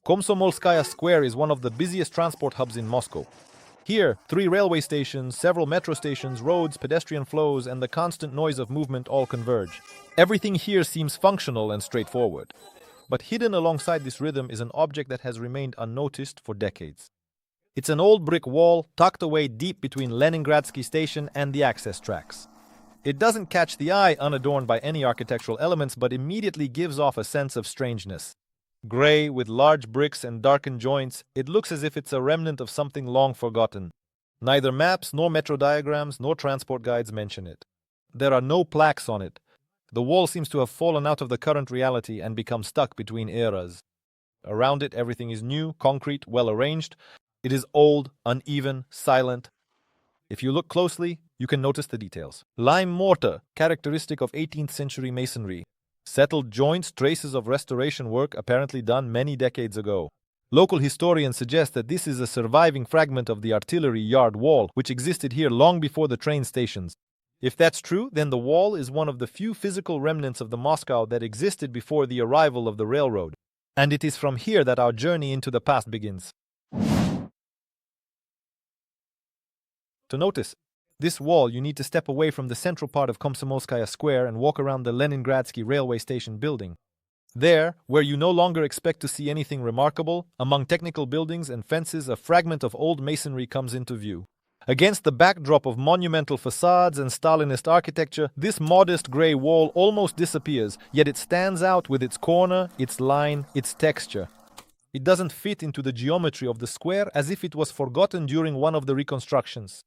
Komsomolskaya Square is one of the busiest transport hubs in Moscow. Here, 3 railway stations, several metro stations, roads, pedestrian flows, and the constant noise of movement all converge. Everything here seems functional and straightforward. But hidden alongside this rhythm is an object that has remained unnoticed for decades. It's an old brick wall tucked away deep between Leningradsky Station and the access tracks. It doesn't catch the eye unadorned by any architectural elements, but immediately gives off a sense of strangeness. Gray, with large bricks and darkened joints, it looks as if it's a remnant of something long forgotten. Neither maps, nor metro diagrams, nor transport guides mention it. There are no plaques on it. The wall seems to have fallen out of the current reality and become stuck between eras. Around it, everything is new, concrete, well arranged. It is old, uneven, silent. If you look closely, you can notice the details. Lime mortar, characteristic of 18th century masonry. Settled joints, traces of restoration work apparently done many decades ago. Local historians suggest that this is a surviving fragment of the artillery yard wall, which existed here long before the train stations. If that's true, then the wall is one of the few physical remnants of the Moscow that existed before the arrival of the railroad. And it is from here that our journey into the past begins. To notice this wall, you need to step away from the central part of Komsomolskaya Square and walk around the Leningradsky railway station building. There, where you no longer expect to see anything remarkable, among technical buildings and fences, a fragment of old masonry comes into view. Against the backdrop of monumental facades and Stalinist architecture, this modest grey wall almost disappears, yet it stands out with its corner, its line, its texture. It doesn't fit into the geometry of the square, as if it was forgotten during one of the reconstructions.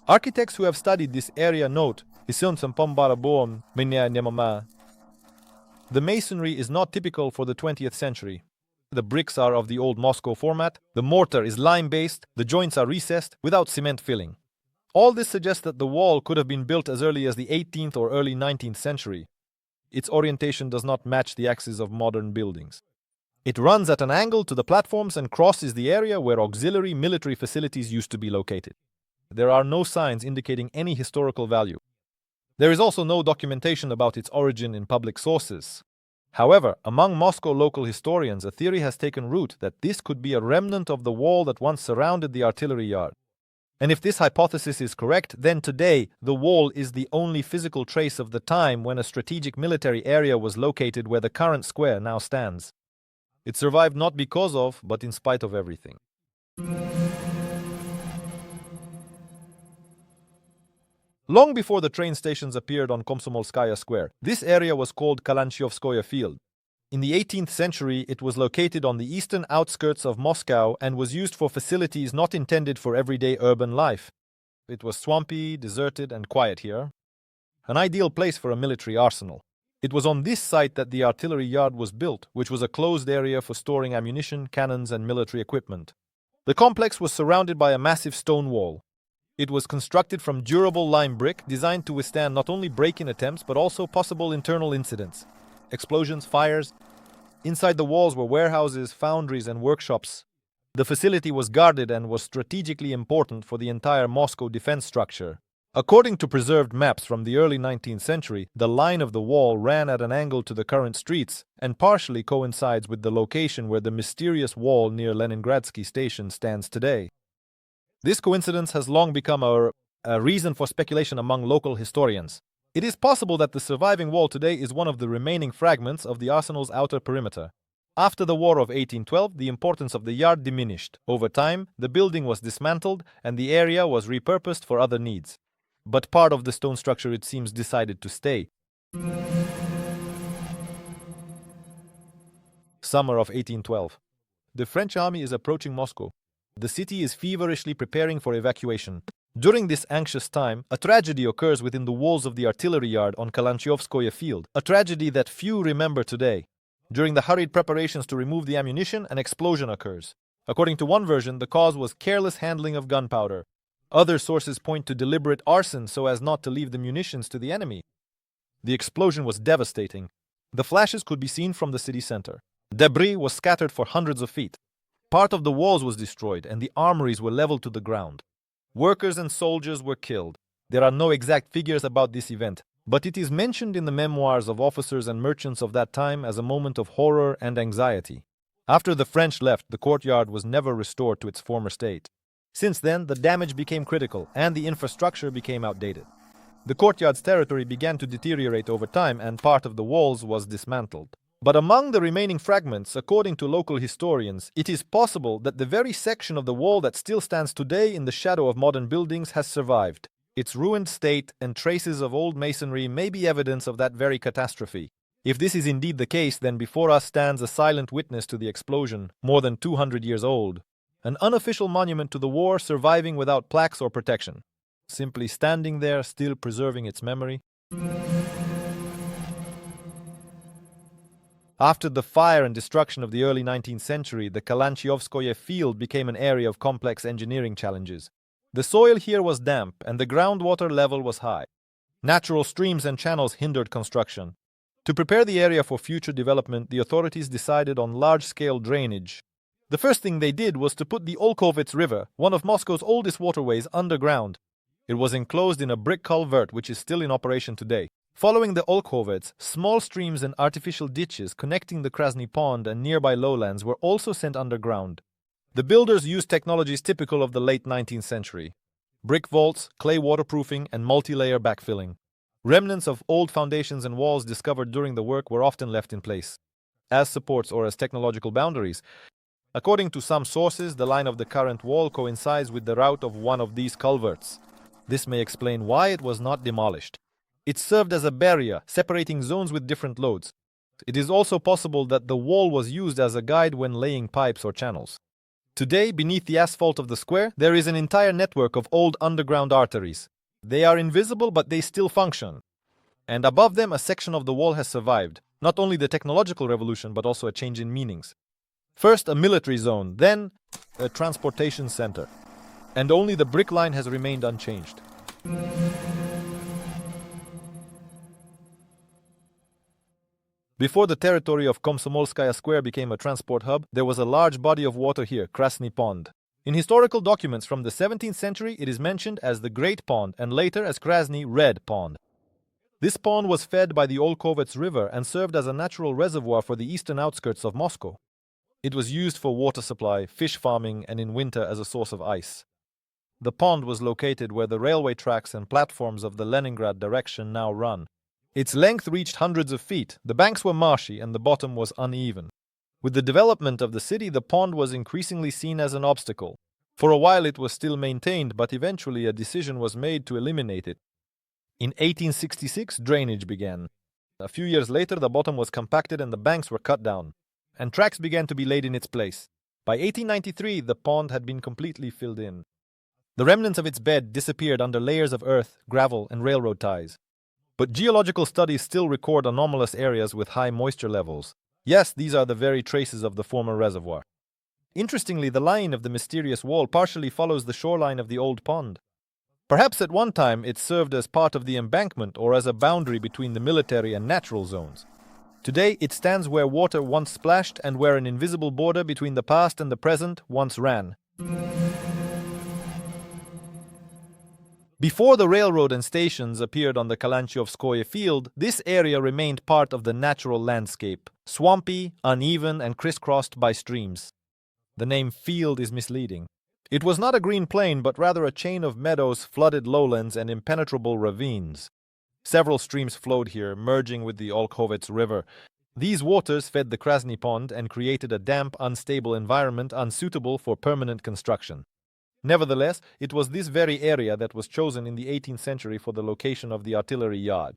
Architects who have studied this area note, the masonry is not typical for the 20th century. The bricks are of the old Moscow format, the mortar is lime-based, the joints are recessed, without cement filling. All this suggests that the wall could have been built as early as the 18th or early 19th century. Its orientation does not match the axis of modern buildings. It runs at an angle to the platforms and crosses the area where auxiliary military facilities used to be located. There are no signs indicating any historical value. There is also no documentation about its origin in public sources. However, among Moscow local historians, a theory has taken root that this could be a remnant of the wall that once surrounded the artillery yard. And if this hypothesis is correct, then today the wall is the only physical trace of the time when a strategic military area was located where the current square now stands. It survived not because of, but in spite of everything. Long before the train stations appeared on Komsomolskaya Square, this area was called Kalanchyovskoye Field. In the 18th century, it was located on the eastern outskirts of Moscow and was used for facilities not intended for everyday urban life. It was swampy, deserted, and quiet here. An ideal place for a military arsenal. It was on this site that the artillery yard was built, which was a closed area for storing ammunition, cannons, and military equipment. The complex was surrounded by a massive stone wall. It was constructed from durable lime brick, designed to withstand not only break-in attempts but also possible internal incidents. Explosions, fires. Inside the walls were warehouses, foundries, and workshops. The facility was guarded and was strategically important for the entire Moscow defense structure. According to preserved maps from the early 19th century, the line of the wall ran at an angle to the current streets and partially coincides with the location where the mysterious wall near Leningradsky Station stands today. This coincidence has long become a reason for speculation among local historians. It is possible that the surviving wall today is one of the remaining fragments of the arsenal's outer perimeter. After the War of 1812, the importance of the yard diminished. Over time, the building was dismantled and the area was repurposed for other needs. But part of the stone structure, it seems, decided to stay. Summer of 1812. The French army is approaching Moscow. The city is feverishly preparing for evacuation. During this anxious time, a tragedy occurs within the walls of the artillery yard on Kalanchyovskoye Field, a tragedy that few remember today. During the hurried preparations to remove the ammunition, an explosion occurs. According to one version, the cause was careless handling of gunpowder. Other sources point to deliberate arson so as not to leave the munitions to the enemy. The explosion was devastating. The flashes could be seen from the city center. Debris was scattered for hundreds of feet. Part of the walls was destroyed and the armories were leveled to the ground. Workers and soldiers were killed. There are no exact figures about this event, but it is mentioned in the memoirs of officers and merchants of that time as a moment of horror and anxiety. After the French left, the courtyard was never restored to its former state. Since then, the damage became critical and the infrastructure became outdated. The courtyard's territory began to deteriorate over time and part of the walls was dismantled. But among the remaining fragments, according to local historians, it is possible that the very section of the wall that still stands today in the shadow of modern buildings has survived. Its ruined state and traces of old masonry may be evidence of that very catastrophe. If this is indeed the case, then before us stands a silent witness to the explosion, more than 200 years old. An unofficial monument to the war surviving without plaques or protection. Simply standing there, still preserving its memory. After the fire and destruction of the early 19th century, the Kalanchyovskoye Field became an area of complex engineering challenges. The soil here was damp and the groundwater level was high. Natural streams and channels hindered construction. To prepare the area for future development, the authorities decided on large-scale drainage. The first thing they did was to put the Olkovets River, one of Moscow's oldest waterways, underground. It was enclosed in a brick culvert which is still in operation today. Following the Olkovets, small streams and artificial ditches connecting the Krasny Pond and nearby lowlands were also sent underground. The builders used technologies typical of the late 19th century. Brick vaults, clay waterproofing, and multi-layer backfilling. Remnants of old foundations and walls discovered during the work were often left in place, as supports or as technological boundaries. According to some sources, the line of the current wall coincides with the route of one of these culverts. This may explain why it was not demolished. It served as a barrier, separating zones with different loads. It is also possible that the wall was used as a guide when laying pipes or channels. Today, beneath the asphalt of the square, there is an entire network of old underground arteries. They are invisible, but they still function. And above them, a section of the wall has survived. Not only the technological revolution, but also a change in meanings. First, a military zone, then a transportation center. And only the brick line has remained unchanged. Before the territory of Komsomolskaya Square became a transport hub, there was a large body of water here, Krasny Pond. In historical documents from the 17th century, it is mentioned as the Great Pond and later as Krasny Red Pond. This pond was fed by the Olkovets River and served as a natural reservoir for the eastern outskirts of Moscow. It was used for water supply, fish farming, and in winter as a source of ice. The pond was located where the railway tracks and platforms of the Leningrad direction now run. Its length reached hundreds of feet, the banks were marshy, and the bottom was uneven. With the development of the city, the pond was increasingly seen as an obstacle. For a while it was still maintained, but eventually a decision was made to eliminate it. In 1866, drainage began. A few years later, the bottom was compacted and the banks were cut down, and tracks began to be laid in its place. By 1893, the pond had been completely filled in. The remnants of its bed disappeared under layers of earth, gravel, and railroad ties. But geological studies still record anomalous areas with high moisture levels. Yes, these are the very traces of the former reservoir. Interestingly, the line of the mysterious wall partially follows the shoreline of the old pond. Perhaps at one time it served as part of the embankment or as a boundary between the military and natural zones. Today it stands where water once splashed and where an invisible border between the past and the present once ran. Before the railroad and stations appeared on the Kalanchyovskoye Field, this area remained part of the natural landscape, swampy, uneven, and crisscrossed by streams. The name field is misleading. It was not a green plain, but rather a chain of meadows, flooded lowlands, and impenetrable ravines. Several streams flowed here, merging with the Olkovets River. These waters fed the Krasny Pond and created a damp, unstable environment unsuitable for permanent construction. Nevertheless, it was this very area that was chosen in the 18th century for the location of the artillery yard.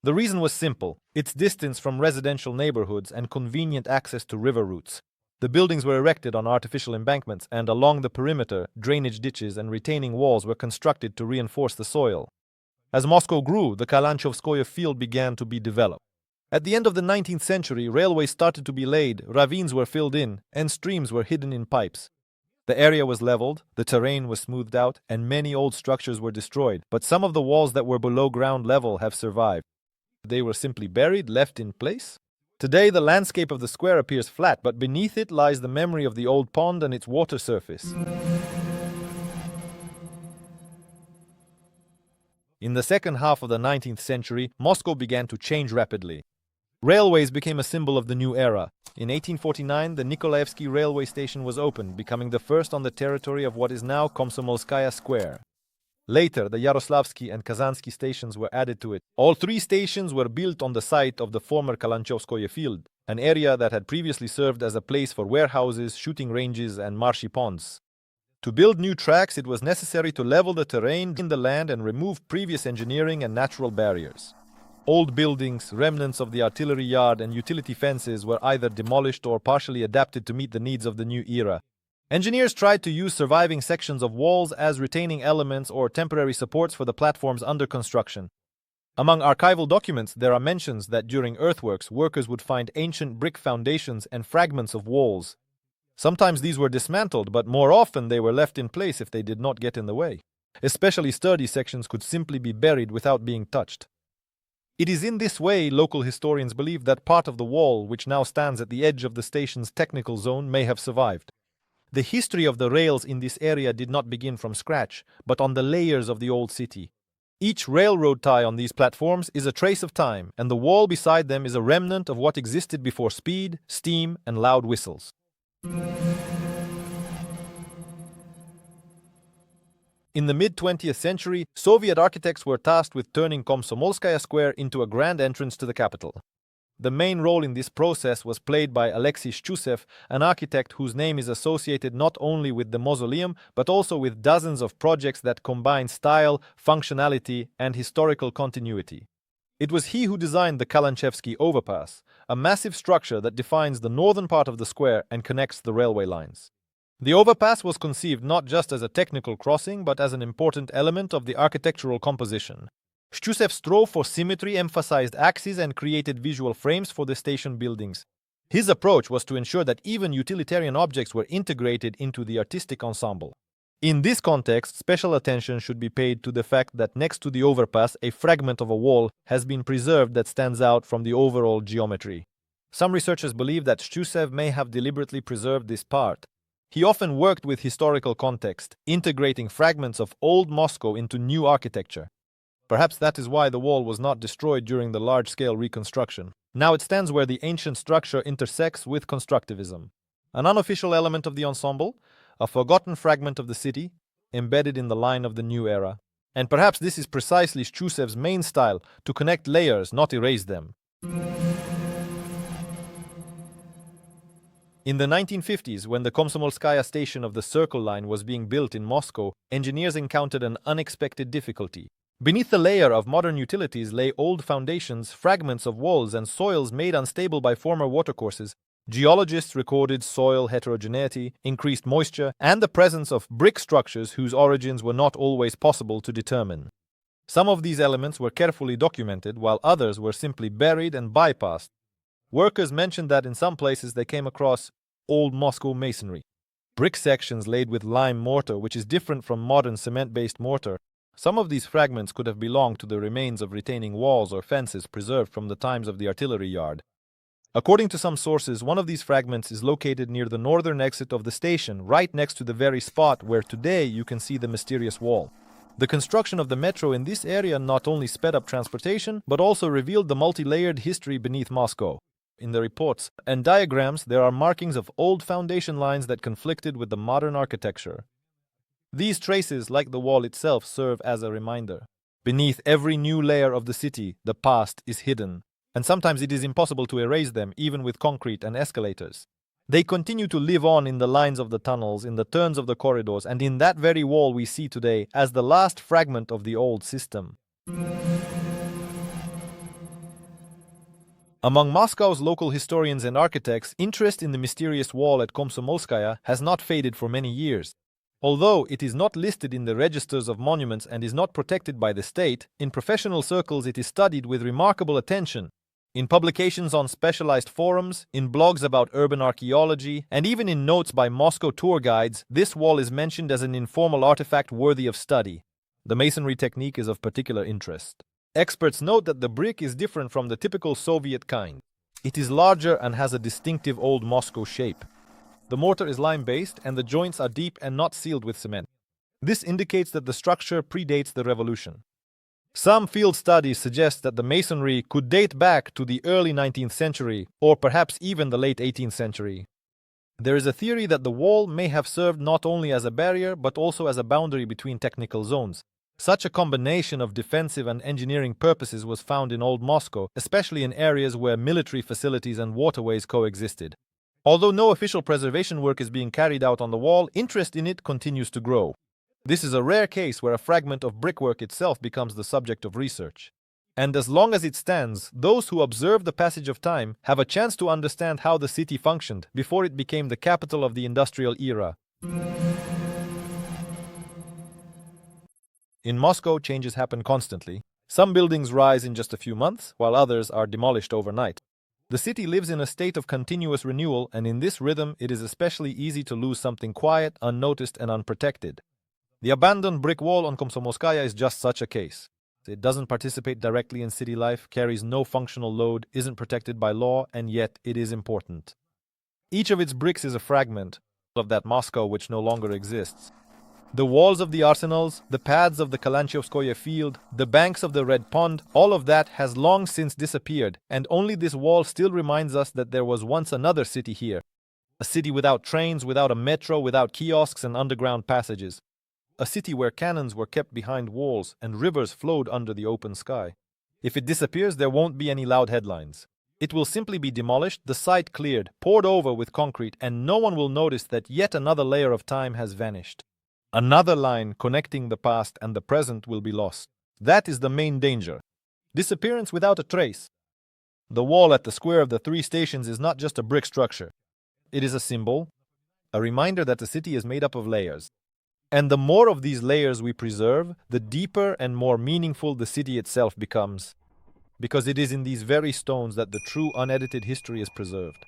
The reason was simple: its distance from residential neighborhoods and convenient access to river routes. The buildings were erected on artificial embankments, and along the perimeter, drainage ditches and retaining walls were constructed to reinforce the soil. As Moscow grew, the Kalanchyovskoye Field began to be developed. At the end of the 19th century, railways started to be laid, ravines were filled in, and streams were hidden in pipes. The area was leveled, the terrain was smoothed out, and many old structures were destroyed, but some of the walls that were below ground level have survived. They were simply buried, left in place. Today, the landscape of the square appears flat, but beneath it lies the memory of the old pond and its water surface. In the second half of the 19th century, Moscow began to change rapidly. Railways became a symbol of the new era. In 1849, the Nikolaevsky railway station was opened, becoming the first on the territory of what is now Komsomolskaya Square. Later, the Yaroslavsky and Kazansky stations were added to it. All three stations were built on the site of the former Kalanchyovskoye Field, an area that had previously served as a place for warehouses, shooting ranges, and marshy ponds. To build new tracks, it was necessary to level the terrain in the land and remove previous engineering and natural barriers. Old buildings, remnants of the artillery yard, and utility fences were either demolished or partially adapted to meet the needs of the new era. Engineers tried to use surviving sections of walls as retaining elements or temporary supports for the platforms under construction. Among archival documents, there are mentions that during earthworks, workers would find ancient brick foundations and fragments of walls. Sometimes these were dismantled, but more often they were left in place if they did not get in the way. Especially sturdy sections could simply be buried without being touched. It is in this way local historians believe that part of the wall, which now stands at the edge of the station's technical zone, may have survived. The history of the rails in this area did not begin from scratch, but on the layers of the old city. Each railroad tie on these platforms is a trace of time, and the wall beside them is a remnant of what existed before speed, steam, and loud whistles. In the mid-20th century, Soviet architects were tasked with turning Komsomolskaya Square into a grand entrance to the capital. The main role in this process was played by Alexei Shchusev, an architect whose name is associated not only with the mausoleum, but also with dozens of projects that combine style, functionality, and historical continuity. It was he who designed the Kalanchyovskoye overpass, a massive structure that defines the northern part of the square and connects the railway lines. The overpass was conceived not just as a technical crossing, but as an important element of the architectural composition. Shchusev strove for symmetry, emphasized axes, and created visual frames for the station buildings. His approach was to ensure that even utilitarian objects were integrated into the artistic ensemble. In this context, special attention should be paid to the fact that next to the overpass, a fragment of a wall has been preserved that stands out from the overall geometry. Some researchers believe that Shchusev may have deliberately preserved this part. He often worked with historical context, integrating fragments of old Moscow into new architecture. Perhaps that is why the wall was not destroyed during the large-scale reconstruction. Now it stands where the ancient structure intersects with constructivism. An unofficial element of the ensemble, a forgotten fragment of the city, embedded in the line of the new era. And perhaps this is precisely Shchusev's main style, to connect layers, not erase them. In the 1950s, when the Komsomolskaya station of the Circle Line was being built in Moscow, engineers encountered an unexpected difficulty. Beneath the layer of modern utilities lay old foundations, fragments of walls, and soils made unstable by former watercourses. Geologists recorded soil heterogeneity, increased moisture, and the presence of brick structures whose origins were not always possible to determine. Some of these elements were carefully documented, while others were simply buried and bypassed. Workers mentioned that in some places they came across old Moscow masonry, brick sections laid with lime mortar, which is different from modern cement-based mortar. Some of these fragments could have belonged to the remains of retaining walls or fences preserved from the times of the artillery yard. According to some sources, one of these fragments is located near the northern exit of the station, right next to the very spot where today you can see the mysterious wall. The construction of the metro in this area not only sped up transportation, but also revealed the multi-layered history beneath Moscow. In the reports and diagrams, there are markings of old foundation lines that conflicted with the modern architecture. These traces, like the wall itself, serve as a reminder. Beneath every new layer of the city, the past is hidden, and sometimes it is impossible to erase them, even with concrete and escalators. They continue to live on in the lines of the tunnels, in the turns of the corridors, and in that very wall we see today as the last fragment of the old system. Among Moscow's local historians and architects, interest in the mysterious wall at Komsomolskaya has not faded for many years. Although it is not listed in the registers of monuments and is not protected by the state, in professional circles it is studied with remarkable attention. In publications on specialized forums, in blogs about urban archaeology, and even in notes by Moscow tour guides, this wall is mentioned as an informal artifact worthy of study. The masonry technique is of particular interest. Experts note that the brick is different from the typical Soviet kind. It is larger and has a distinctive old Moscow shape. The mortar is lime-based and the joints are deep and not sealed with cement. This indicates that the structure predates the revolution. Some field studies suggest that the masonry could date back to the early 19th century, or perhaps even the late 18th century. There is a theory that the wall may have served not only as a barrier but also as a boundary between technical zones. Such a combination of defensive and engineering purposes was found in Old Moscow, especially in areas where military facilities and waterways coexisted. Although no official preservation work is being carried out on the wall, interest in it continues to grow. This is a rare case where a fragment of brickwork itself becomes the subject of research. And as long as it stands, those who observe the passage of time have a chance to understand how the city functioned before it became the capital of the industrial era. In Moscow, changes happen constantly. Some buildings rise in just a few months, while others are demolished overnight. The city lives in a state of continuous renewal, and in this rhythm, it is especially easy to lose something quiet, unnoticed, and unprotected. The abandoned brick wall on Komsomolskaya is just such a case. It doesn't participate directly in city life, carries no functional load, isn't protected by law, and yet it is important. Each of its bricks is a fragment of that Moscow which no longer exists. The walls of the arsenals, the paths of the Kalanchyovskoye Field, the banks of the Red Pond, all of that has long since disappeared, and only this wall still reminds us that there was once another city here. A city without trains, without a metro, without kiosks and underground passages. A city where cannons were kept behind walls and rivers flowed under the open sky. If it disappears, there won't be any loud headlines. It will simply be demolished, the site cleared, poured over with concrete, and no one will notice that yet another layer of time has vanished. Another line connecting the past and the present will be lost. That is the main danger. Disappearance without a trace. The wall at the square of the three stations is not just a brick structure. It is a symbol, a reminder that the city is made up of layers. And the more of these layers we preserve, the deeper and more meaningful the city itself becomes. Because it is in these very stones that the true unedited history is preserved.